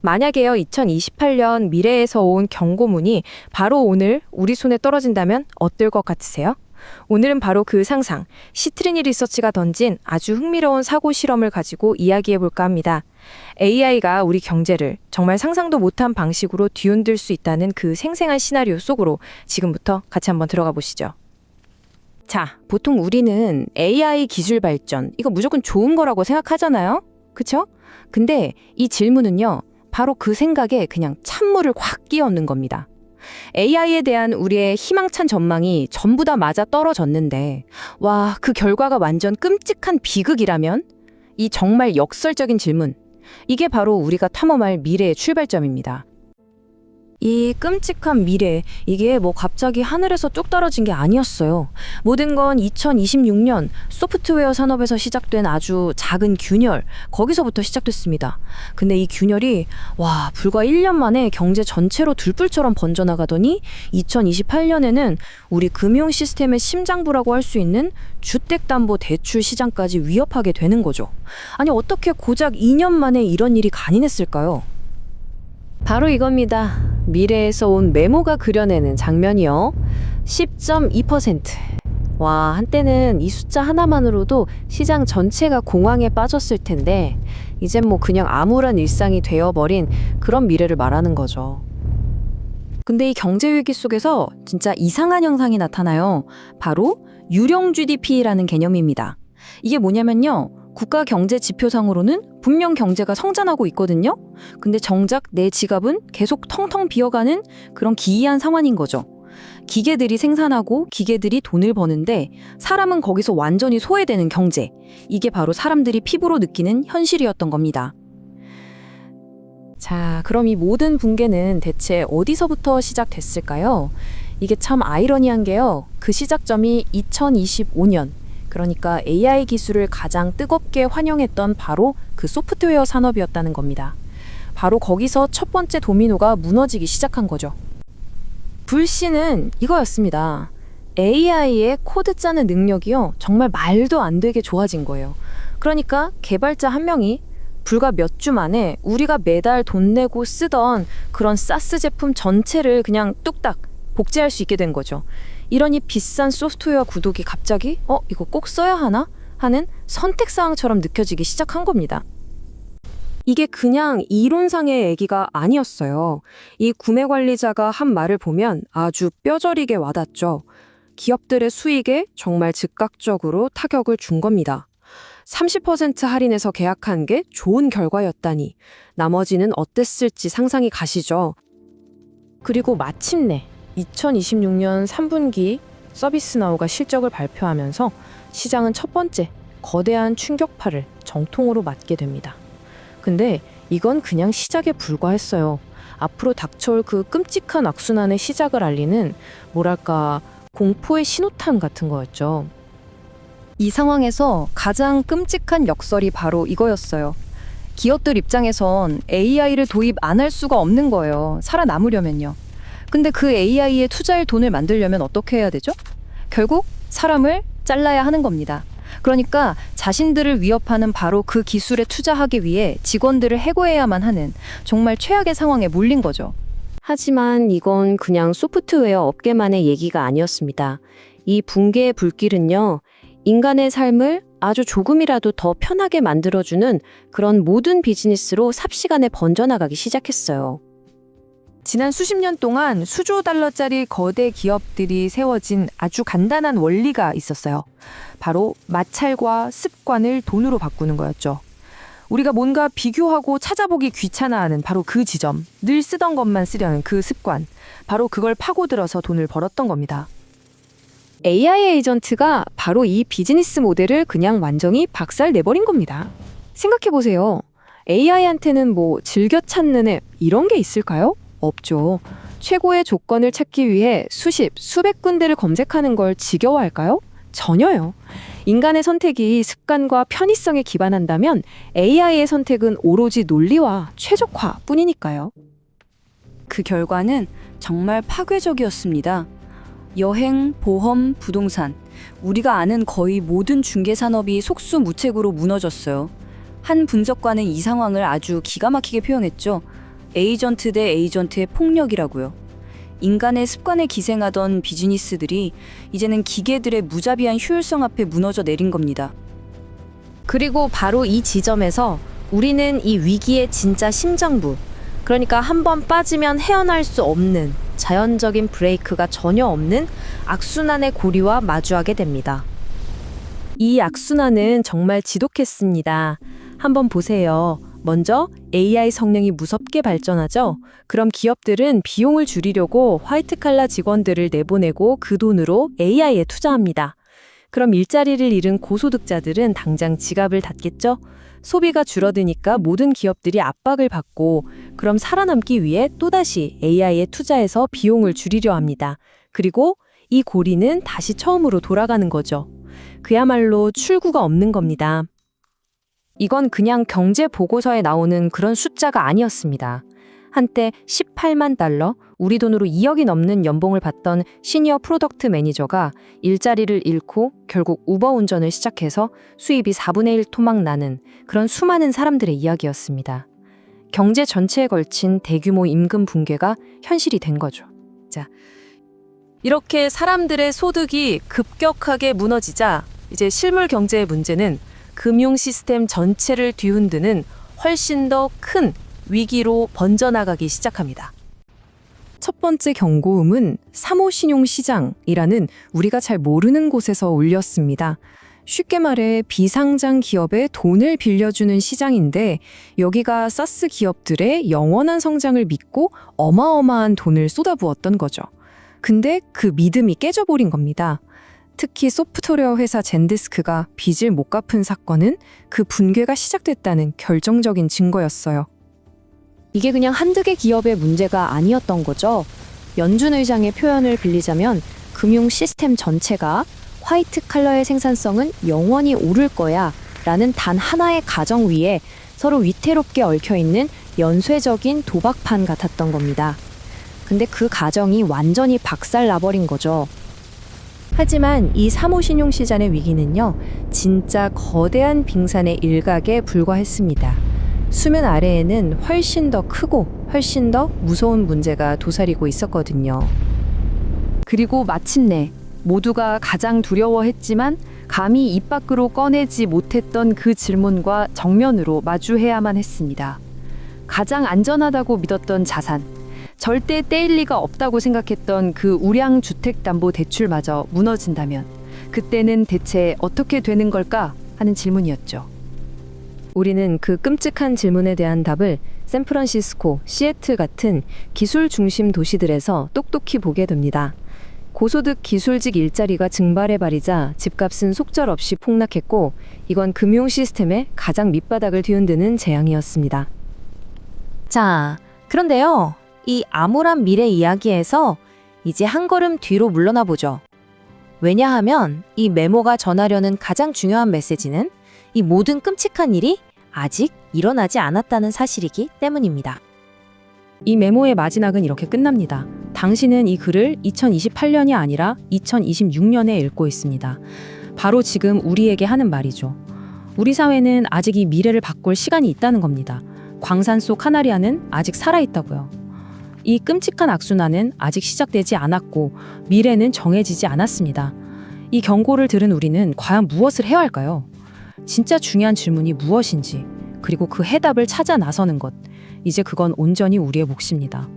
만약에요, 2028년 미래에서 온 경고문이 바로 오늘 우리 손에 떨어진다면 어떨 것 같으세요? 오늘은 바로 그 상상, 시트리니 리서치가 던진 아주 흥미로운 사고 실험을 가지고 이야기해 볼까 합니다. AI가 우리 경제를 정말 상상도 못한 방식으로 뒤흔들 수 있다는 그 생생한 시나리오 속으로 지금부터 같이 한번 들어가 보시죠. 자, 보통 우리는 AI 기술 발전, 이거 무조건 좋은 거라고 생각하잖아요? 그쵸? 근데 이 질문은요, 바로 그 생각에 그냥 찬물을 확 끼얹는 겁니다. AI에 대한 우리의 희망찬 전망이 전부 다 맞아 떨어졌는데, 와, 그 결과가 완전 끔찍한 비극이라면? 이 정말 역설적인 질문, 이게 바로 우리가 탐험할 미래의 출발점입니다. 이 끔찍한 미래, 이게 뭐 갑자기 하늘에서 뚝 떨어진 게 아니었어요. 모든 건 2026년 소프트웨어 산업에서 시작된 아주 작은 균열, 거기서부터 시작됐습니다. 근데 이 균열이 불과 1년 만에 경제 전체로 들불처럼 번져나가더니 2028년에는 우리 금융 시스템의 심장부라고 할 수 있는 주택담보대출 시장까지 위협하게 되는 거죠. 아니, 어떻게 고작 2년 만에 이런 일이 간인했을까요? 바로 이겁니다. 미래에서 온 메모가 그려내는 장면이요. 10.2%. 와, 한때는 이 숫자 하나만으로도 시장 전체가 공황에 빠졌을 텐데 이젠 뭐 그냥 암울한 일상이 되어버린 그런 미래를 말하는 거죠. 근데 이 경제 위기 속에서 진짜 이상한 현상이 나타나요. 바로 유령 GDP라는 개념입니다. 이게 뭐냐면요, 국가 경제 지표상으로는 분명 경제가 성장하고 있거든요. 근데 정작 내 지갑은 계속 텅텅 비어가는 그런 기이한 상황인 거죠. 기계들이 생산하고 기계들이 돈을 버는데 사람은 거기서 완전히 소외되는 경제. 이게 바로 사람들이 피부로 느끼는 현실이었던 겁니다. 자, 그럼 이 모든 붕괴는 대체 어디서부터 시작됐을까요? 이게 참 아이러니한 게요, 그 시작점이 2025년, 그러니까 AI 기술을 가장 뜨겁게 환영했던 바로 그 소프트웨어 산업이었다는 겁니다. 바로 거기서 첫 번째 도미노가 무너지기 시작한 거죠. 불씨는 이거였습니다. AI의 코드 짜는 능력이요, 정말 말도 안 되게 좋아진 거예요. 그러니까 개발자 한 명이 불과 몇 주 만에 우리가 매달 돈 내고 쓰던 그런 사스 제품 전체를 그냥 뚝딱 복제할 수 있게 된 거죠. 이러니 비싼 소프트웨어 구독이 갑자기 이거 꼭 써야 하나? 하는 선택사항처럼 느껴지기 시작한 겁니다. 이게 그냥 이론상의 얘기가 아니었어요. 이 구매 관리자가 한 말을 보면 아주 뼈저리게 와닿죠. 기업들의 수익에 정말 즉각적으로 타격을 준 겁니다. 30% 할인해서 계약한 게 좋은 결과였다니 나머지는 어땠을지 상상이 가시죠. 그리고 마침내 2026년 3분기 서비스나우가 실적을 발표하면서 시장은 첫 번째 거대한 충격파를 정통으로 맞게 됩니다. 근데 이건 그냥 시작에 불과했어요. 앞으로 닥쳐올 그 끔찍한 악순환의 시작을 알리는 뭐랄까 공포의 신호탄 같은 거였죠. 이 상황에서 가장 끔찍한 역설이 바로 이거였어요. 기업들 입장에선 AI를 도입 안 할 수가 없는 거예요. 살아남으려면요. 근데 그 AI에 투자할 돈을 만들려면 어떻게 해야 되죠? 결국 사람을 잘라야 하는 겁니다. 그러니까 자신들을 위협하는 바로 그 기술에 투자하기 위해 직원들을 해고해야만 하는 정말 최악의 상황에 몰린 거죠. 하지만 이건 그냥 소프트웨어 업계만의 얘기가 아니었습니다. 이 붕괴의 불길은요, 인간의 삶을 아주 조금이라도 더 편하게 만들어주는 그런 모든 비즈니스로 삽시간에 번져나가기 시작했어요. 지난 수십 년 동안 수조 달러짜리 거대 기업들이 세워진 아주 간단한 원리가 있었어요. 바로 마찰과 습관을 돈으로 바꾸는 거였죠. 우리가 뭔가 비교하고 찾아보기 귀찮아하는 바로 그 지점, 늘 쓰던 것만 쓰려는 그 습관, 바로 그걸 파고들어서 돈을 벌었던 겁니다. AI 에이전트가 바로 이 비즈니스 모델을 그냥 완전히 박살내버린 겁니다. 생각해보세요. AI한테는 뭐 즐겨 찾는 앱 이런 게 있을까요? 없죠. 최고의 조건을 찾기 위해 수십, 수백 군데를 검색하는 걸 지겨워할까요? 전혀요. 인간의 선택이 습관과 편의성에 기반한다면 AI의 선택은 오로지 논리와 최적화 뿐이니까요. 그 결과는 정말 파괴적이었습니다. 여행, 보험, 부동산, 우리가 아는 거의 모든 중개산업이 속수무책으로 무너졌어요. 한 분석가는 이 상황을 아주 기가 막히게 표현했죠. 에이전트 대 에이전트의 폭력이라고요. 인간의 습관에 기생하던 비즈니스들이 이제는 기계들의 무자비한 효율성 앞에 무너져 내린 겁니다. 그리고 바로 이 지점에서 우리는 이 위기의 진짜 심장부, 그러니까 한 번 빠지면 헤어날 수 없는 자연적인 브레이크가 전혀 없는 악순환의 고리와 마주하게 됩니다. 이 악순환은 정말 지독했습니다. 한번 보세요. 먼저 AI 성능이 무섭게 발전하죠. 그럼 기업들은 비용을 줄이려고 화이트 칼라 직원들을 내보내고 그 돈으로 AI에 투자합니다. 그럼 일자리를 잃은 고소득자들은 당장 지갑을 닫겠죠? 소비가 줄어드니까 모든 기업들이 압박을 받고 그럼 살아남기 위해 또다시 AI에 투자해서 비용을 줄이려 합니다. 그리고 이 고리는 다시 처음으로 돌아가는 거죠. 그야말로 출구가 없는 겁니다. 이건 그냥 경제 보고서에 나오는 그런 숫자가 아니었습니다. 한때 18만 달러, 우리 돈으로 2억이 넘는 연봉을 받던 시니어 프로덕트 매니저가 일자리를 잃고 결국 우버 운전을 시작해서 수입이 4분의 1 토막 나는 그런 수많은 사람들의 이야기였습니다. 경제 전체에 걸친 대규모 임금 붕괴가 현실이 된 거죠. 자, 이렇게 사람들의 소득이 급격하게 무너지자 이제 실물 경제의 문제는 금융 시스템 전체를 뒤흔드는 훨씬 더 큰 위기로 번져나가기 시작합니다. 첫 번째 경고음은 사모신용시장이라는 우리가 잘 모르는 곳에서 울렸습니다. 쉽게 말해 비상장 기업에 돈을 빌려주는 시장인데 여기가 사스 기업들의 영원한 성장을 믿고 어마어마한 돈을 쏟아부었던 거죠. 근데 그 믿음이 깨져버린 겁니다. 특히 소프트웨어 회사 젠디스크가 빚을 못 갚은 사건은 그 붕괴가 시작됐다는 결정적인 증거였어요. 이게 그냥 한두 개 기업의 문제가 아니었던 거죠. 연준 의장의 표현을 빌리자면 금융 시스템 전체가 화이트 칼라의 생산성은 영원히 오를 거야 라는 단 하나의 가정 위에 서로 위태롭게 얽혀있는 연쇄적인 도박판 같았던 겁니다. 근데 그 가정이 완전히 박살나버린 거죠. 하지만 이 사모신용시장의 위기는요, 진짜 거대한 빙산의 일각에 불과했습니다. 수면 아래에는 훨씬 더 크고 훨씬 더 무서운 문제가 도사리고 있었거든요. 그리고 마침내 모두가 가장 두려워했지만 감히 입 밖으로 꺼내지 못했던 그 질문과 정면으로 마주해야만 했습니다. 가장 안전하다고 믿었던 자산, 절대 떼일 리가 없다고 생각했던 그 우량 주택담보대출마저 무너진다면 그때는 대체 어떻게 되는 걸까 하는 질문이었죠. 우리는 그 끔찍한 질문에 대한 답을 샌프란시스코, 시애틀 같은 기술 중심 도시들에서 똑똑히 보게 됩니다. 고소득 기술직 일자리가 증발해버리자 집값은 속절없이 폭락했고 이건 금융 시스템의 가장 밑바닥을 뒤흔드는 재앙이었습니다. 자, 그런데요. 이 암울한 미래 이야기에서 이제 한 걸음 뒤로 물러나 보죠. 왜냐하면 이 메모가 전하려는 가장 중요한 메시지는 이 모든 끔찍한 일이 아직 일어나지 않았다는 사실이기 때문입니다. 이 메모의 마지막은 이렇게 끝납니다. 당신은 이 글을 2028년이 아니라 2026년에 읽고 있습니다. 바로 지금 우리에게 하는 말이죠. 우리 사회는 아직 이 미래를 바꿀 시간이 있다는 겁니다. 광산 속 카나리아는 아직 살아있다고요. 이 끔찍한 악순환은 아직 시작되지 않았고 미래는 정해지지 않았습니다. 이 경고를 들은 우리는 과연 무엇을 해야 할까요? 진짜 중요한 질문이 무엇인지, 그리고 그 해답을 찾아 나서는 것, 이제 그건 온전히 우리의 몫입니다.